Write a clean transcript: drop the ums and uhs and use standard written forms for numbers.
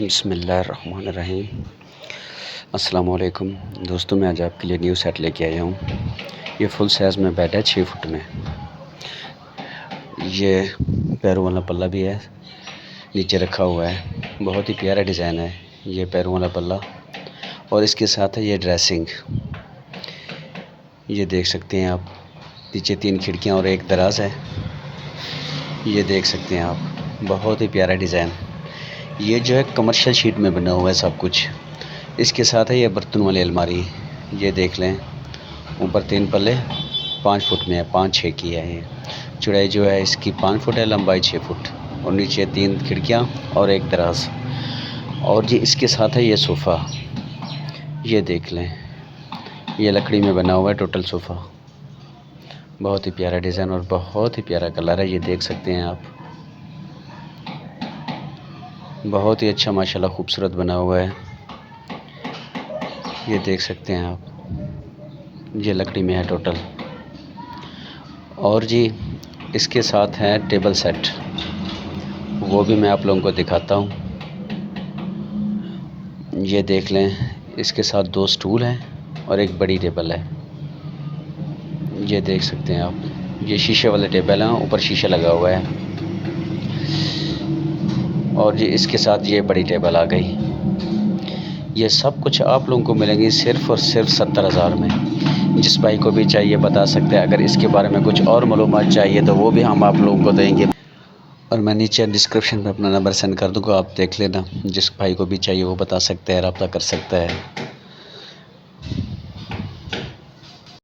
बिस्मिल्लाहिर्रहमानिर्रहीम। अस्सलामुअलैकुम दोस्तों, मैं आज आपके लिए न्यू सेट लेके आया हूँ। ये फुल साइज़ में बेड है, 6 फुट में। ये पैरों वाला पल्ला भी है, नीचे रखा हुआ है। बहुत ही प्यारा डिज़ाइन है ये पैरों वाला पल्ला। और इसके साथ है ये ड्रेसिंग। ये देख सकते हैं आप, नीचे 3 खिड़कियाँ और एक दराज है। ये देख सकते हैं आप, बहुत ही प्यारा डिज़ाइन। ये जो है कमर्शियल शीट में बना हुआ है सब कुछ। इसके साथ है ये बर्तन वाली अलमारी। ये देख लें, ऊपर 3 पल्ले 5 फुट में है, 5-6 की है। ये चौड़ाई जो है इसकी 5 फुट है, लंबाई 6 फुट। और नीचे 3 खिड़कियाँ और एक दराज। और जी इसके साथ है ये सोफ़ा। ये देख लें, ये लकड़ी में बना हुआ है टोटल सोफ़ा। बहुत ही प्यारा डिज़ाइन और बहुत ही प्यारा कलर है। ये देख सकते हैं आप, बहुत ही अच्छा माशाल्लाह खूबसूरत बना हुआ है। ये देख सकते हैं आप, ये लकड़ी में है टोटल। और जी इसके साथ है टेबल सेट, वो भी मैं आप लोगों को दिखाता हूँ। ये देख लें, इसके साथ 2 स्टूल हैं और एक बड़ी टेबल है। ये देख सकते हैं आप, ये शीशे वाले टेबल हैं, ऊपर शीशा लगा हुआ है। और जी इसके साथ ये बड़ी टेबल आ गई। ये सब कुछ आप लोगों को मिलेंगी सिर्फ़ और सिर्फ 70,000 में। जिस भाई को भी चाहिए बता सकते हैं। अगर इसके बारे में कुछ और मालूमात चाहिए तो वो भी हम आप लोगों को देंगे। और मैं नीचे डिस्क्रिप्शन में अपना नंबर सेंड कर दूँगा, आप देख लेना। जिस भाई को भी चाहिए वो बता सकते हैं, रब्ता कर सकता है।